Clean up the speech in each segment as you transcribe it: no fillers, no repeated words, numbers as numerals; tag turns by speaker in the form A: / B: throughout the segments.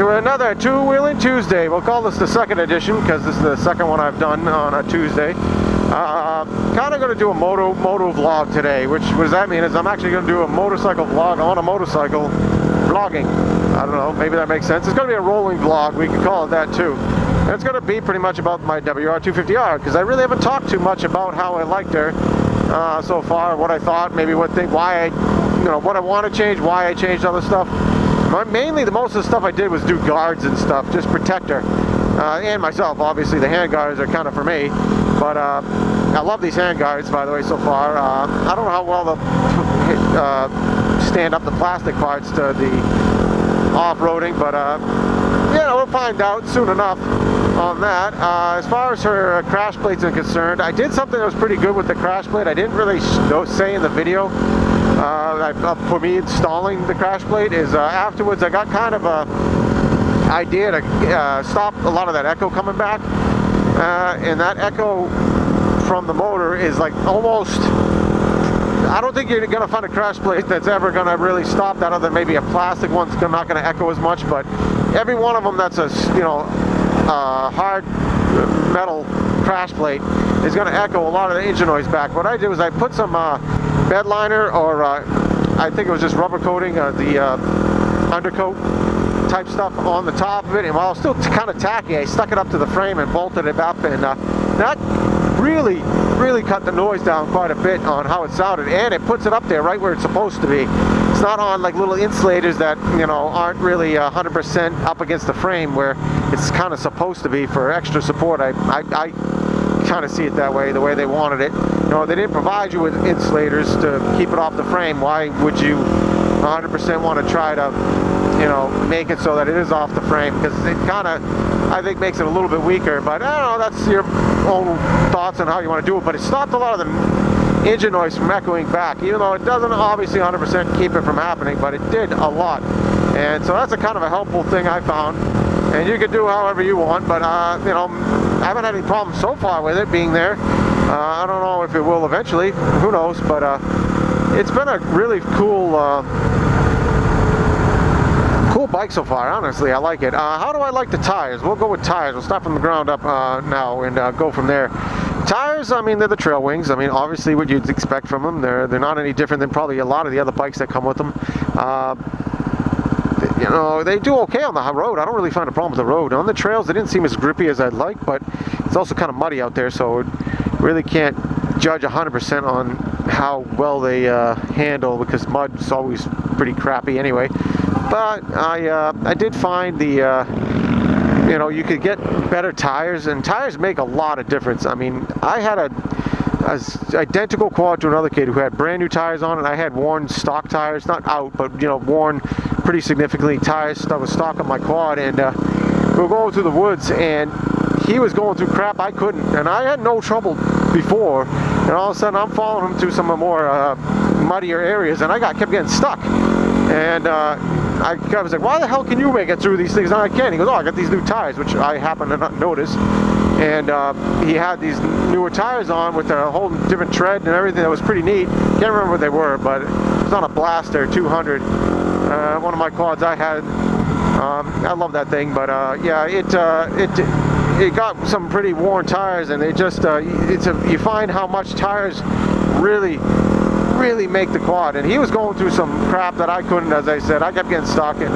A: to another Two-Wheeling Tuesday. We'll call this the second edition because this is the second one I've done on a Tuesday. Kind of going to do a moto vlog today, which what does that mean is I'm actually going to do a motorcycle vlog on a motorcycle vlogging. I don't know, maybe that makes sense. It's going to be a rolling vlog, we can call it that too. And it's going to be pretty much about my WR250R because I really haven't talked too much about how I liked her so far, what I thought, maybe what I want to change, why I changed other stuff. Mainly, most of the stuff I did was do guards and stuff, just protect her. And myself, obviously, the hand guards are kind of for me. But I love these hand guards, by the way, so far. I don't know how well they'll stand up the plastic parts to the off-roading, but yeah, we'll find out soon enough on that. As far as her crash plates are concerned, I did something that was pretty good with the crash plate. I didn't really say in the video. For me installing the crash plate is afterwards I got kind of a idea to stop a lot of that echo coming back, and that echo from the motor is like almost, I don't think you're gonna find a crash plate that's ever gonna really stop that, other than maybe a plastic one's not gonna echo as much. But every one of them that's a hard metal crash plate is going to echo a lot of the engine noise back. What I did was I put some bed liner, or I think it was just rubber coating, the undercoat type stuff on the top of it, and while it was still kind of tacky, I stuck it up to the frame and bolted it up, and that really cut the noise down quite a bit on how it sounded, and it puts it up there right where it's supposed to be. It's not on like little insulators that aren't really 100% up against the frame where it's kind of supposed to be for extra support. I kind of see it that way, the way they wanted it. They didn't provide you with insulators to keep it off the frame. Why would you 100% want to try to make it so that it is off the frame? Because it kind of, I think, makes it a little bit weaker. But I don't know, that's your own thoughts on how you want to do it. But it stopped a lot of the engine noise from echoing back, even though it doesn't obviously 100% keep it from happening, but it did a lot. And so that's a kind of a helpful thing I found. And you can do however you want, but I haven't had any problems so far with it being there. I don't know if it will eventually, who knows, but it's been a really cool bike so far. Honestly, I like it. How do I like the tires? We'll go with tires. We'll start from the ground up now and go from there. Tires, I mean, they're the trail wings. I mean, obviously what you'd expect from them. They're not any different than probably a lot of the other bikes that come with them. They do okay on the road. I don't really find a problem with the road. On the trails, they didn't seem as grippy as I'd like, but it's also kind of muddy out there, so really can't judge 100% on how well they handle, because mud is always pretty crappy anyway. But I did find you could get better tires, and tires make a lot of difference. I mean, I had a identical quad to another kid who had brand new tires on it. I had worn stock tires, not out, but worn pretty significantly tires that was stock on my quad, and we were going through the woods, and he was going through crap I couldn't, and I had no trouble before, and all of a sudden I'm following him through some of the more muddier areas, and I kept getting stuck, and I was like, why the hell can you make it through these things and I can't? He goes, oh, I got these new tires, which I happened to not notice. And he had these newer tires on with a whole different tread and everything that was pretty neat. Can't remember what they were, but it was on a Blaster 200. One of my quads I had. I love that thing, but yeah, it got some pretty worn tires, and it just you find how much tires really make the quad. And he was going through some crap that I couldn't. As I said, I kept getting stuck and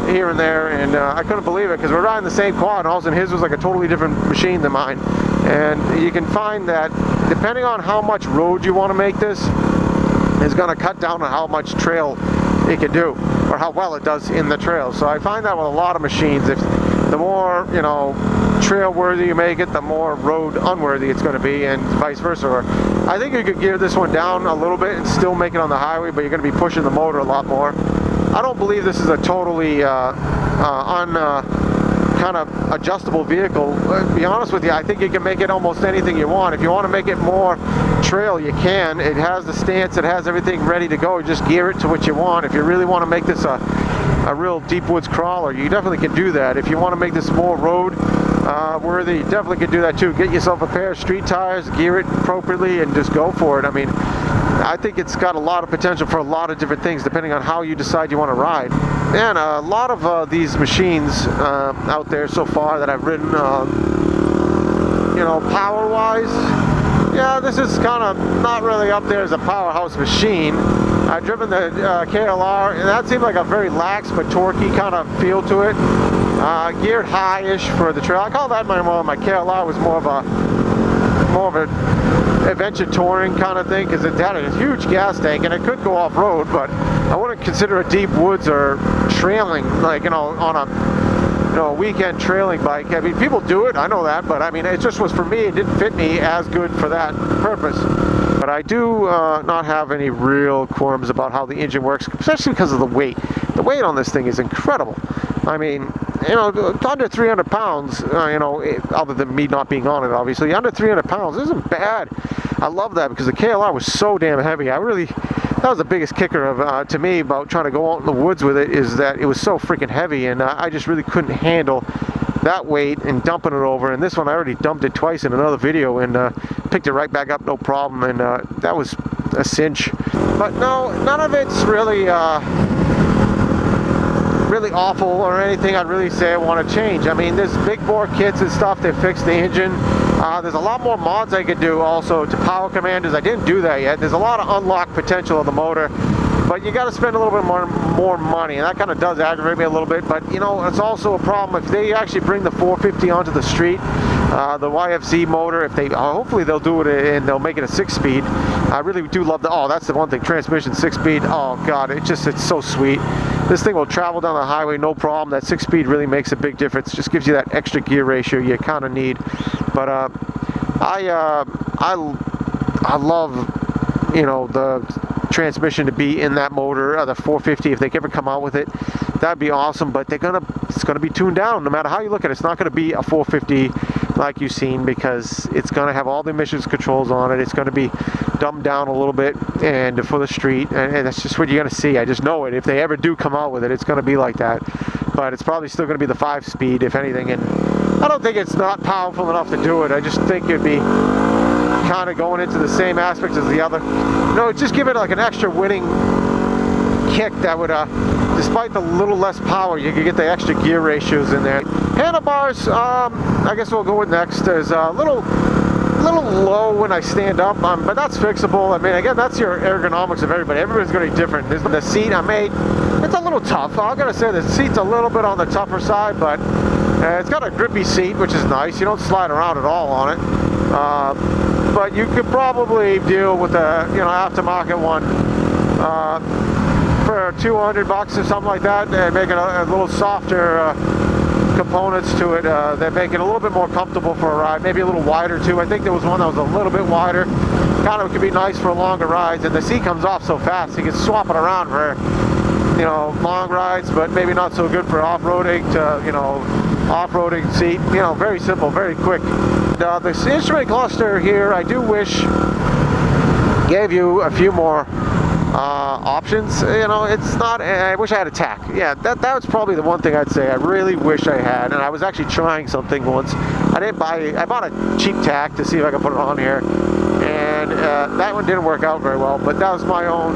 A: here and there, and I couldn't believe it, because we're riding the same quad, and all of a sudden his was like a totally different machine than mine. And you can find that depending on how much road you want to make this is going to cut down on how much trail it can do, or how well it does in the trail. So I find that with a lot of machines, if the more trail worthy you make it, the more road unworthy it's going to be, and vice versa. I think you could gear this one down a little bit and still make it on the highway, but you're going to be pushing the motor a lot more. I don't believe this is a totally kind of adjustable vehicle. To be honest with you, I think you can make it almost anything you want. If you want to make it more trail, you can. It has the stance, it has everything ready to go. Just gear it to what you want. If you really want to make this a real deep woods crawler, you definitely can do that. If you want to make this more road worthy, you definitely can do that too. Get yourself a pair of street tires, gear it appropriately, and just go for it. I mean, I think it's got a lot of potential for a lot of different things depending on how you decide you want to ride. And a lot of these machines out there so far that I've ridden, you know, power-wise, yeah, this is kind of not really up there as a powerhouse machine. I've driven the KLR, and that seemed like a very lax but torquey kind of feel to it. Geared high-ish for the trail. I call that my KLR was more of an adventure touring kind of thing, because it had a huge gas tank and it could go off-road, but I wouldn't consider it deep woods or trailing, like, you know, on a weekend trailing bike. I mean, people do it, I know that, but I mean, it just was, for me, it didn't fit me as good for that purpose. But I do not have any real qualms about how the engine works, especially because of the weight. The weight on this thing is incredible. I mean, you know, under 300 pounds, you know, other than me not being on it, obviously, under 300 pounds isn't bad. I love that, because the KLR was so damn heavy. That was the biggest kicker of to me about trying to go out in the woods with it, is that it was so freaking heavy, and I just really couldn't handle that weight and dumping it over. And this one, I already dumped it twice in another video and picked it right back up, no problem, and that was a cinch. But no, none of it's really really awful or anything I'd really say I want to change. I mean, there's big bore kits and stuff that fix the engine. There's a lot more mods I could do also to power commanders. I didn't do that yet. There's a lot of unlocked potential of the motor, but you got to spend a little bit more money, and that kind of does aggravate me a little bit. But you know, it's also a problem if they actually bring the 450 onto the street, the YFZ motor. If they hopefully they'll do it and they'll make it a 6-speed. I really do love the, oh, that's the one thing, transmission 6-speed. Oh god, it's so sweet. This thing will travel down the highway no problem. That 6-speed really makes a big difference. Just gives you that extra gear ratio you kind of need. But I love, you know, the transmission to be in that motor, the 450. If they ever come out with it, that'd be awesome. But it's gonna be tuned down no matter how you look at it. It's not gonna be a 450 like you've seen, because it's gonna have all the emissions controls on it. It's gonna be dumbed down a little bit and for the street, and that's just what you're gonna see. I just know it. If they ever do come out with it, it's gonna be like that. But it's probably still gonna be the 5-speed, if anything. And I don't think it's not powerful enough to do it. I just think it'd be kind of going into the same aspects as the other. You know, just give it like an extra winning kick that would, despite the little less power, you could get the extra gear ratios in there. Handlebars, I guess we'll go with next. There's a little low when I stand up, but that's fixable. I mean, again, that's your ergonomics of everybody. Everybody's going to be different. The seat I made, it's a little tough. I'm going to say the seat's a little bit on the tougher side, but it's got a grippy seat, which is nice. You don't slide around at all on it. But you could probably deal with a, you know, aftermarket one for $200 or something like that, and make it a little softer components to it that make it a little bit more comfortable for a ride, maybe a little wider too. I think there was one that was a little bit wider, kind of could be nice for longer rides, and the seat comes off so fast you can swap it around for, you know, long rides, but maybe not so good for off-roading to, you know, off-roading seat. You know, very simple, very quick. This instrument cluster here, I do wish gave you a few more options. You know, it's not, I wish I had a tack. Yeah, that was probably the one thing I'd say I really wish I had, and I was actually trying something once. I bought a cheap tack to see if I could put it on here, and that one didn't work out very well, but that was my own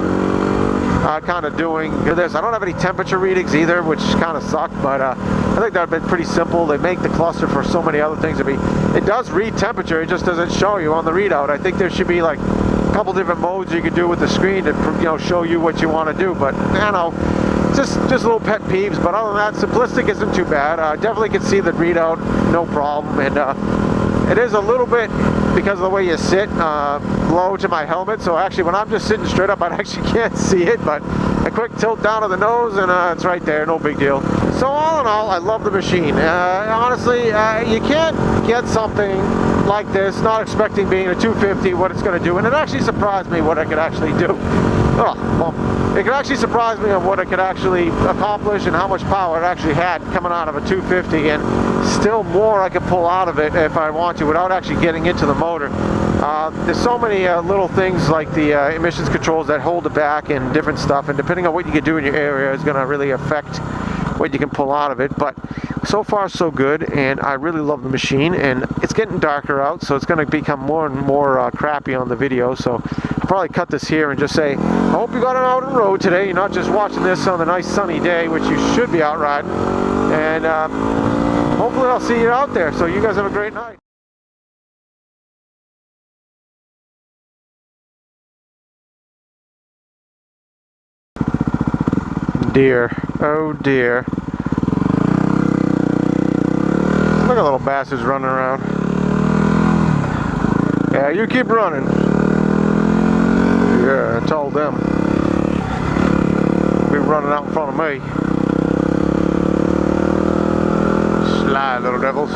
A: kind of doing this. I don't have any temperature readings either, which kind of sucked, but I think that would have been pretty simple. They make the cluster for so many other things. It does read temperature, it just doesn't show you on the readout. I think there should be like a couple different modes you could do with the screen to, you know, show you what you want to do, but you know, just little pet peeves. But other than that, simplistic isn't too bad. Definitely can see the readout, no problem, and it is a little bit, because of the way you sit, low to my helmet, so actually when I'm just sitting straight up, I actually can't see it, but a quick tilt down of the nose and it's right there, no big deal. So all in all, I love the machine. Honestly, you can't get something like this not expecting, being a 250, what it's going to do, and it actually surprised me what I could actually do. Oh, well, it could actually surprise me of what it could actually accomplish and how much power it actually had coming out of a 250, and still more I could pull out of it if I want to without actually getting into the motor. There's so many little things like the emissions controls that hold it back and different stuff, and depending on what you can do in your area is going to really affect what you can pull out of it. But so far so good, and I really love the machine, and it's getting darker out, so it's going to become more and more crappy on the video, so probably cut this here and just say, I hope you got out on the road today. You're not just watching this on the nice sunny day, which you should be out riding. And hopefully I'll see you out there. So you guys have a great night. Deer. Oh dear. Look at little bastards running around. Yeah, you keep running. Yeah, I told them. Be running out in front of me. Sly little devils.